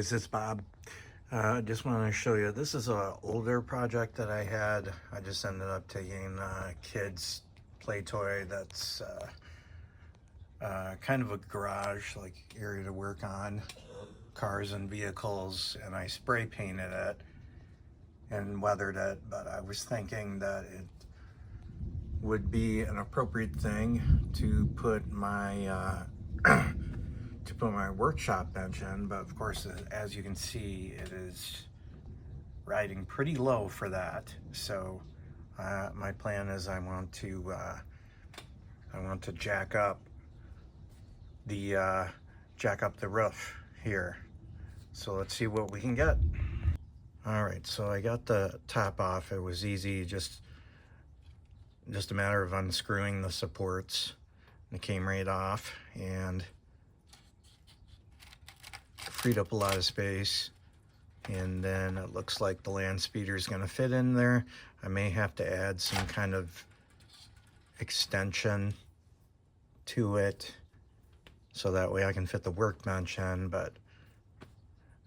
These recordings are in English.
guys, it's Bob. I just want to show you, this is an older project that I had. I just ended up taking a kid's play toy that's kind of a garage like area to work on, cars and vehicles, and I spray painted it and weathered it, but I was thinking that it would be an appropriate thing to put my to put my workshop bench in, but of course, as you can see, it is riding pretty low for that. So my plan is I want to jack up the roof here. So let's see what we can get. All right, so I got the top off. It was easy, just a matter of unscrewing the supports. It came right off and freed up a lot of space. And then it looks like the land speeder is going to fit in there. I may have to add some kind of extension to it so that way I can fit the workbench in, but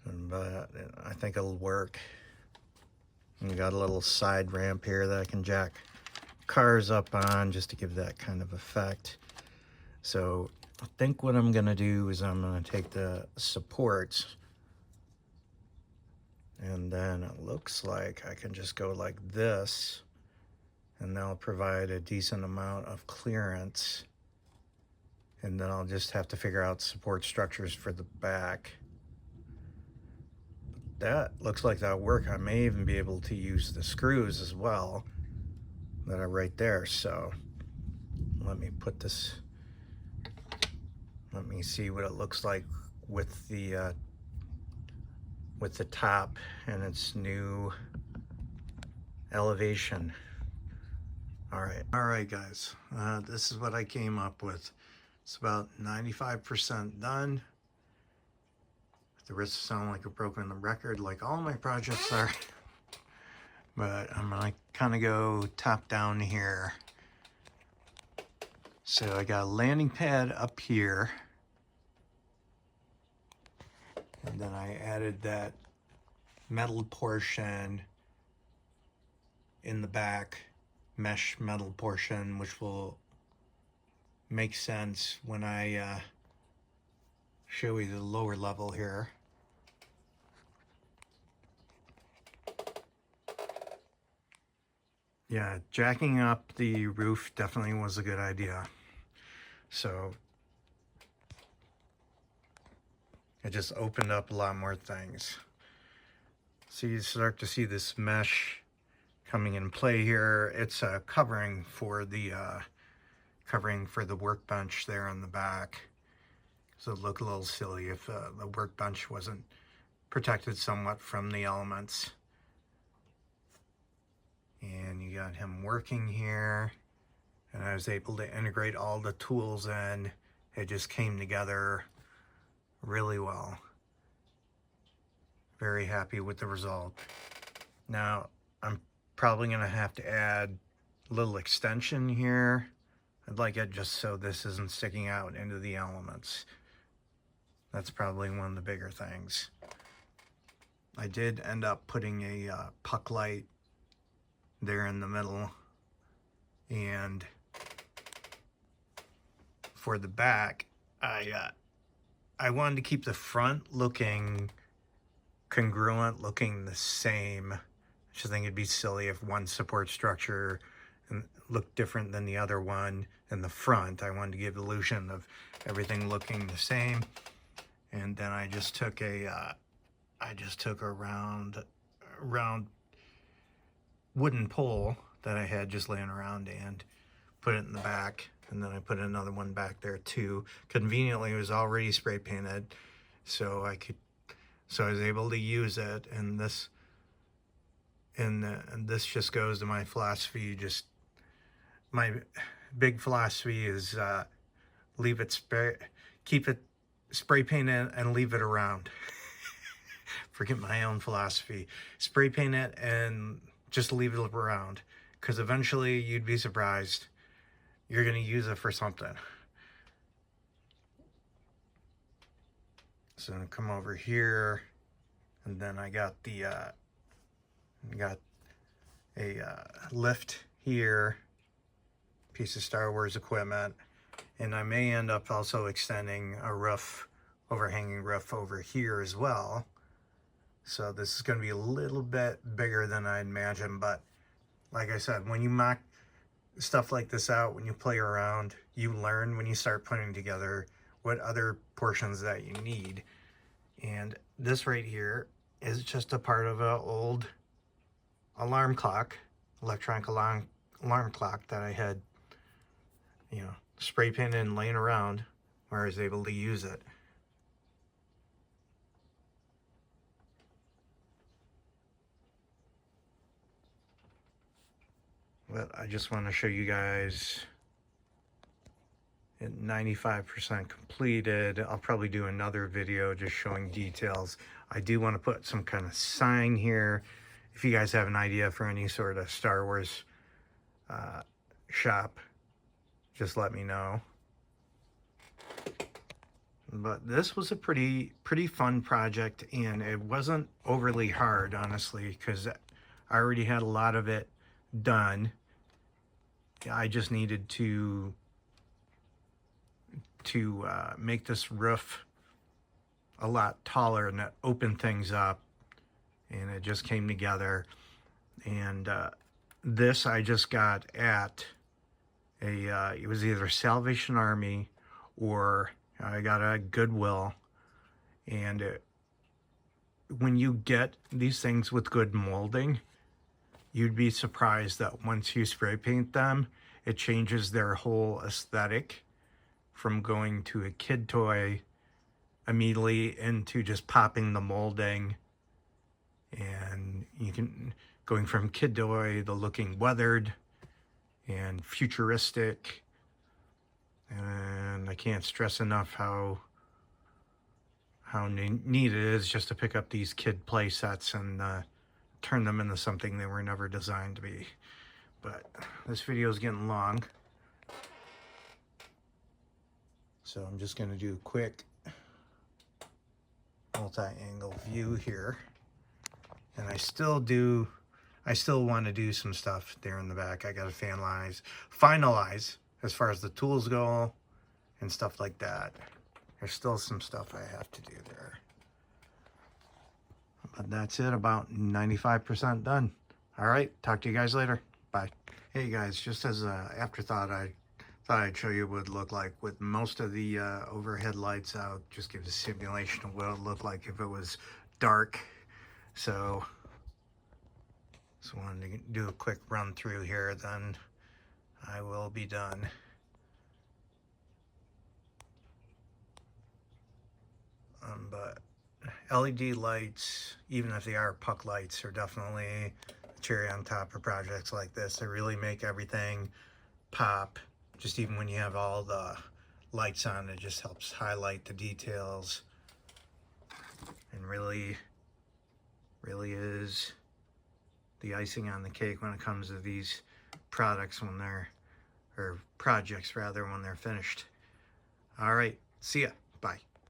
I think it'll work. And got a little side ramp here that I can jack cars up on just to give that kind of effect. So I think what I'm gonna do is I'm gonna take the supports, and then it looks like I can just go like this, and that'll provide a decent amount of clearance. And then I'll just have to figure out support structures for the back. That looks like that'll work. I may even be able to use the screws as well that are right there. So let me put this, let me see what it looks like with the top and its new elevation. All right guys, this is what I came up with. It's about 95% done. At the risk of sounding like a broken record, like all my projects are, but I'm gonna kind of go top down here. So I got a landing pad up here, and then I added that metal portion in the back, mesh metal portion, which will make sense when I show you the lower level here. Yeah, jacking up the roof definitely was a good idea. So it just opened up a lot more things. So you start to see this mesh coming in play here. It's a covering for the workbench there on the back. So it'd look a little silly if the workbench wasn't protected somewhat from the elements. And you got him working here, and I was able to integrate all the tools in. It just came together really well. Very happy with the result. Now I'm probably gonna have to add a little extension here. I'd like it just so this isn't sticking out into the elements. That's probably one of the bigger things. I did end up putting a puck light there in the middle, and for the back, I wanted to keep the front looking congruent, looking the same. I just think it'd be silly if one support structure looked different than the other one in the front. I wanted to give the illusion of everything looking the same. And then I just took a round wooden pole that I had just laying around and put it in the back, and then I put another one back there too. Conveniently, it was already spray painted, so I was able to use it. And this just goes to my philosophy. My big philosophy is keep it spray painted and leave it around. Forget my own philosophy. Spray paint it and just leave it around, because eventually you'd be surprised. You're going to use it for something. So I'm going to come over here And then I got the lift here, piece of Star Wars equipment, and I may end up also extending a roof, overhanging roof over here as well. So this is going to be a little bit bigger than I imagined, but like I said, when you mock stuff like this out, when you play around, you learn when you start putting together what other portions that you need. And this right here is just a part of an old alarm clock, electronic alarm clock that I had, you know, spray painted and laying around where I was able to use it. But I just want to show you guys at 95% completed. I'll probably do another video just showing details. I do want to put some kind of sign here. If you guys have an idea for any sort of Star Wars shop, just let me know. But this was a pretty fun project, and it wasn't overly hard, honestly, because I already had a lot of it done. I just needed to make this roof a lot taller and open things up, and it just came together. And this I just got at it was either Salvation Army or I got a Goodwill. And when you get these things with good molding, you'd be surprised that once you spray paint them, it changes their whole aesthetic from going to a kid toy immediately into just popping the molding. And you can, going from kid toy to looking weathered and futuristic. And I can't stress enough how neat it is just to pick up these kid play sets and turn them into something they were never designed to be. But this video is getting long, so I'm just going to do a quick multi-angle view here. And I still want to do some stuff there in the back. I got to finalize as far as the tools go and stuff like that. There's still some stuff I have to do there. But that's it, about 95% done. All right, talk to you guys later. Bye. Hey guys, just as an afterthought, I thought I'd show you what it would look like with most of the overhead lights out. Just give a simulation of what it would look like if it was dark. So wanted to do a quick run through here, then I will be done. But LED lights, even if they are puck lights, are definitely a cherry on top of projects like this. They really make everything pop. Just even when you have all the lights on, it just helps highlight the details. And really is the icing on the cake when it comes to these products when they're, or projects rather, when they're finished. All right, see ya. Bye.